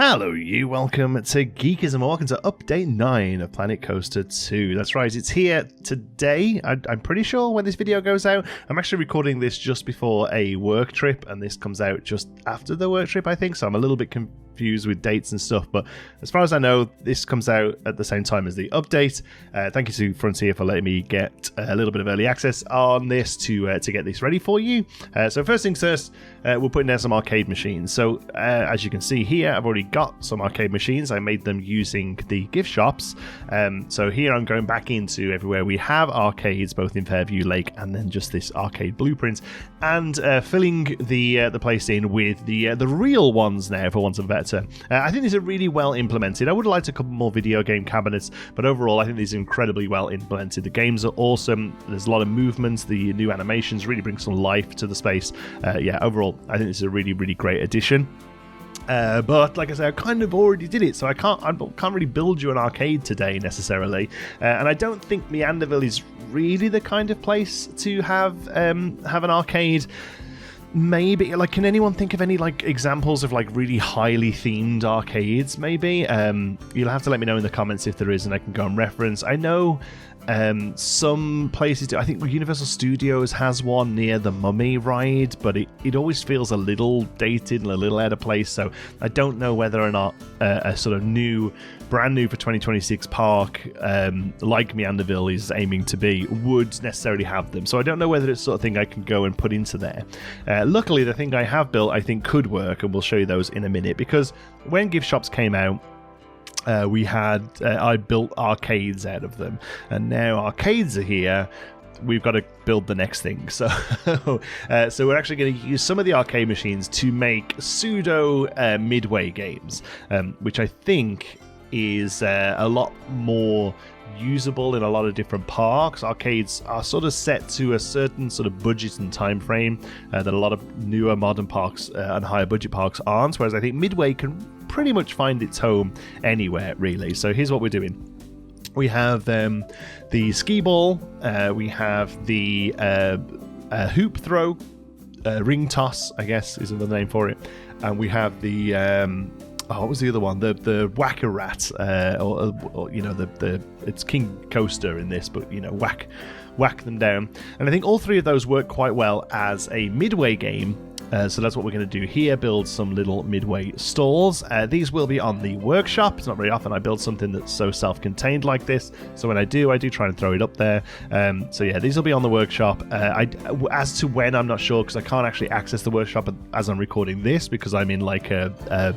Hello you, welcome to Geekism, and welcome to Update 9 of Planet Coaster 2. That's right, it's here today. I'm pretty sure when this video goes out. I'm actually recording this just before a work trip, and this comes out just after the work trip, I think, so I'm a little bit confused with dates and stuff, but as far as I know, this comes out at the same time as the update. Thank you to Frontier for letting me get a little bit of early access on this to get this ready for you. So first things first, we're putting down some arcade machines. So as you can see here, I've already got some arcade machines. I made them using the gift shops. So here I'm going back into everywhere we have arcades, both in Fairview Lake and then just this arcade blueprint, and filling the place in with the real ones now, for want of a better term. I think these are really well implemented. I would have liked a couple more video game cabinets, but overall I think these are incredibly well implemented. The games are awesome. There's a lot of movement. The new animations really bring some life to the space. Yeah, overall I think this is a really, really great addition. But like I said, I kind of already did it, so I can't really build you an arcade today necessarily. And I don't think Meanderville is really the kind of place to have an arcade. Maybe, like, can anyone think of any like examples of like really highly themed arcades? Maybe you'll have to let me know in the comments if there is, and I can go and reference. I know some places do. I think Universal Studios has one near the Mummy ride, but it always feels a little dated and a little out of place, so I don't know whether or not a sort of brand new for 2026 park like Meanderville is aiming to be would necessarily have them. So I don't know whether it's the sort of thing I can go and put into there. Luckily, the thing I have built I think could work, and we'll show you those in a minute, because when gift shops came out, I built arcades out of them, and now arcades are here. We've got to build the next thing. So so we're actually going to use some of the arcade machines to make pseudo Midway games, which I think is a lot more usable in a lot of different parks. Arcades are sort of set to a certain sort of budget and time frame that a lot of newer modern parks and higher budget parks aren't, whereas I think Midway can pretty much find its home anywhere, really. So here's what we're doing. We have the ski ball, we have the hoop throw, ring toss, I guess is another name for it, and we have the what was the other one? The whack-a-rat, or you know, it's King Coaster in this, but you know, whack them down. And I think all three of those work quite well as a Midway game. So that's what we're going to do here, build some little Midway stalls. These will be on the workshop. It's not very often I build something that's so self-contained like this, so when I do try and throw it up there. So yeah, these will be on the workshop. As to when, I'm not sure, because I can't actually access the workshop as I'm recording this, because I'm in like a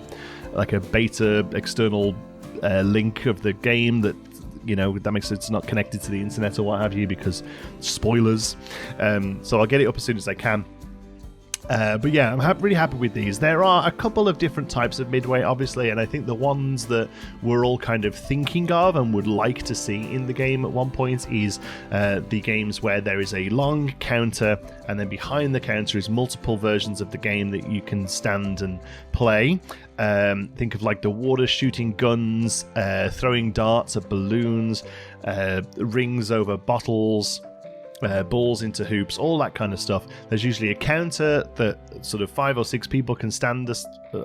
beta external link of the game that, you know, that makes it's not connected to the internet or what have you, because spoilers. So I'll get it up as soon as I can. But yeah, I'm really happy with these. There are a couple of different types of Midway, obviously, and I think the ones that we're all kind of thinking of and would like to see in the game at one point is the games where there is a long counter, and then behind the counter is multiple versions of the game that you can stand and play. Think of like the water shooting guns, throwing darts at balloons, rings over bottles, balls into hoops, all that kind of stuff. There's usually a counter that sort of 5 or 6 people can stand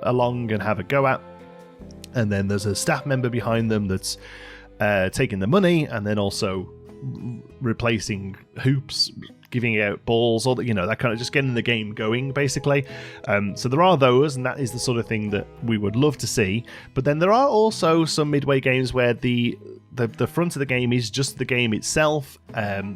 along and have a go at, and then there's a staff member behind them that's taking the money and then also replacing hoops, giving out balls, all that, you know, that kind of just getting the game going, basically. So there are those, and that is the sort of thing that we would love to see. But then there are also some Midway games where the front of the game is just the game itself.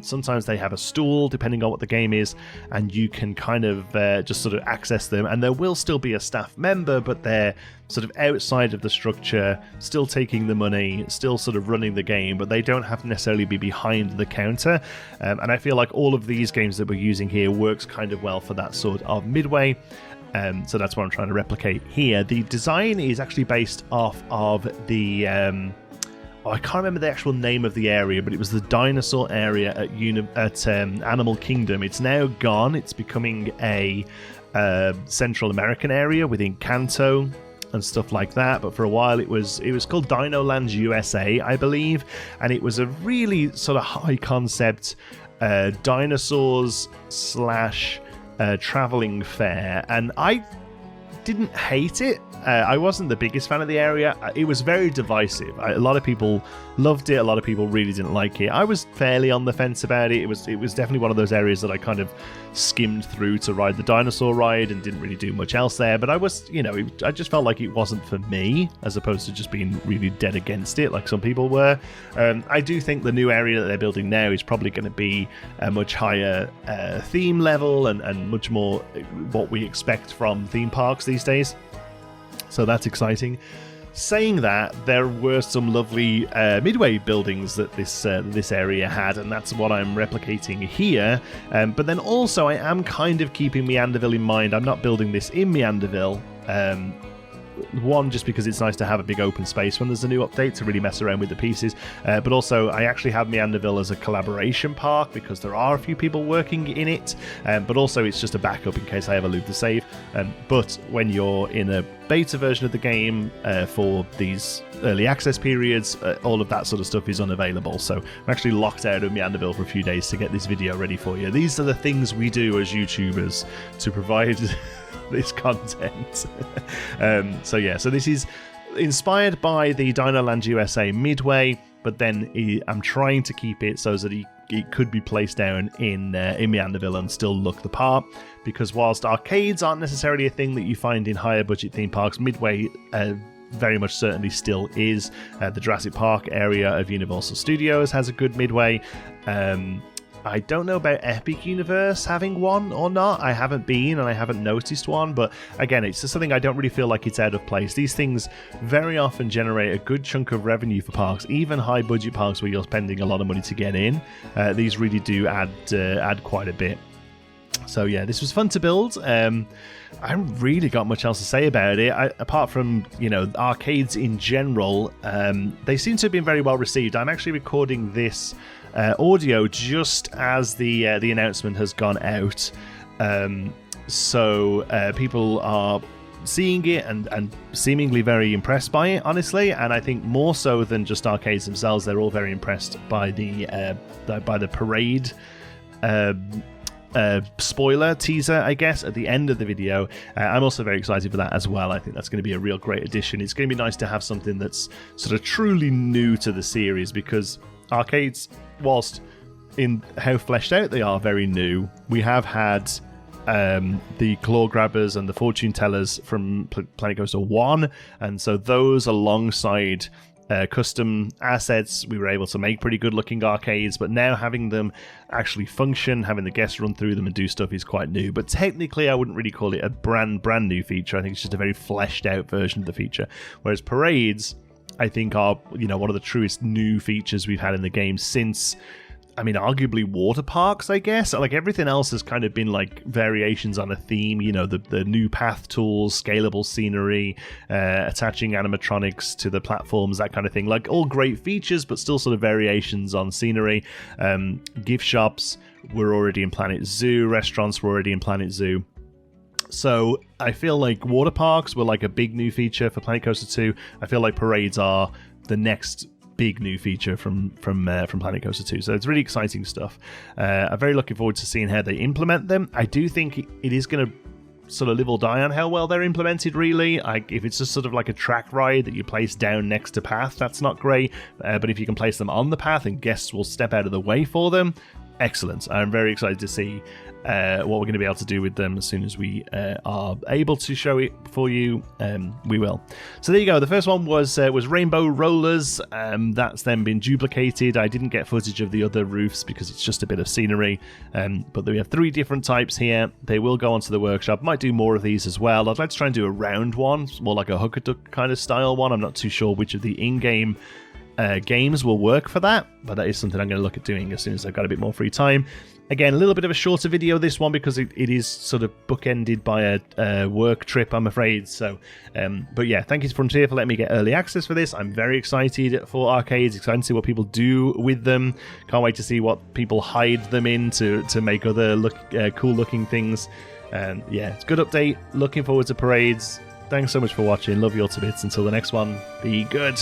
Sometimes they have a stool, depending on what the game is, and you can kind of just sort of access them, and there will still be a staff member, but they're sort of outside of the structure, still taking the money, still sort of running the game, but they don't have to necessarily be behind the counter. And I feel like all of these games that we're using here works kind of well for that sort of Midway. So that's what I'm trying to replicate here. The design is actually based off of the I can't remember the actual name of the area, but it was the dinosaur area at Animal Kingdom. It's now gone. It's becoming a Central American area within Kanto and stuff like that, but for a while it was called Dino Land USA, I believe, and it was a really sort of high concept dinosaurs / traveling fair, and I didn't hate it. I wasn't the biggest fan of the area. It was very divisive. A lot of people loved it. A lot of people really didn't like it. I was fairly on the fence about it. It was definitely one of those areas that I kind of skimmed through to ride the dinosaur ride and didn't really do much else there. But I was, I just felt like it wasn't for me, as opposed to just being really dead against it like some people were. I do think the new area that they're building now is probably going to be a much higher theme level and much more what we expect from theme parks these days. So that's exciting. Saying that, there were some lovely Midway buildings that this area had, and that's what I'm replicating here. But then also, I am kind of keeping Meanderville in mind. I'm not building this in Meanderville. One, just because it's nice to have a big open space when there's a new update to really mess around with the pieces, but also I actually have Meanderville as a collaboration park because there are a few people working in it, but also it's just a backup in case I ever lose the save. But when you're in a beta version of the game for these early access periods, all of that sort of stuff is unavailable, so I'm actually locked out of Meanderville for a few days to get this video ready for you. These are the things we do as YouTubers to provide this content. So this is inspired by the Dinoland USA Midway, but then I'm trying to keep it so that it could be placed down in Meanderville and still look the part, because whilst arcades aren't necessarily a thing that you find in higher budget theme parks, Midway very much certainly still is. The Jurassic Park area of Universal Studios has a good Midway. I don't know about Epic Universe having one or not. I haven't been and I haven't noticed one, but again, it's just something I don't really feel like it's out of place. These things very often generate a good chunk of revenue for parks, even high budget parks where you're spending a lot of money to get in. These really do add quite a bit. So yeah, this was fun to build. I haven't really got much else to say about it, apart from, arcades in general. They seem to have been very well received. I'm actually recording this audio just as the announcement has gone out. So people are seeing it and seemingly very impressed by it, honestly, and I think more so than just arcades themselves, they're all very impressed by the parade spoiler teaser, I guess, at the end of the video. I'm also very excited for that as well. I think that's going to be a real great addition. It's going to be nice to have something that's sort of truly new to the series, because arcades, whilst in how fleshed out they are, very new, we have had the claw grabbers and the fortune tellers from Planet Coaster 1, and so those alongside custom assets, we were able to make pretty good looking arcades, but now having them actually function, having the guests run through them and do stuff is quite new. But technically I wouldn't really call it a brand new feature. I think it's just a very fleshed out version of the feature, whereas parades, I think, are one of the truest new features we've had in the game since, arguably water parks, I guess. Like, everything else has kind of been like variations on a theme, the new path tools, scalable scenery, attaching animatronics to the platforms, that kind of thing. Like, all great features, but still sort of variations on scenery. Gift shops were already in Planet Zoo, restaurants were already in Planet Zoo. So I feel like water parks were like a big new feature for Planet Coaster 2. I feel like parades are the next big new feature from Planet Coaster 2. So it's really exciting stuff. I'm very looking forward to seeing how they implement them. I do think it is going to sort of live or die on how well they're implemented, really. If it's just sort of like a track ride that you place down next to path, that's not great. But if you can place them on the path and guests will step out of the way for them, excellent. I'm very excited to see what we're going to be able to do with them. As soon as we are able to show it for you, we will. So there you go. The first one was Rainbow Rollers. That's then been duplicated. I didn't get footage of the other roofs because it's just a bit of scenery. But we have 3 different types here. They will go onto the workshop. Might do more of these as well. I'd like to try and do a round one, more like a hook-a-duck kind of style one. I'm not too sure which of the in-game games will work for that, but that is something I'm going to look at doing as soon as I've got a bit more free time. Again, a little bit of a shorter video, this one, because it is sort of bookended by a work trip, I'm afraid. So, but yeah, thank you to Frontier for letting me get early access for this. I'm very excited for arcades, excited to see what people do with them. Can't wait to see what people hide them in to make other cool looking things. And yeah, it's a good update. Looking forward to parades. Thanks so much for watching. Love you all to bits. Until the next one, be good.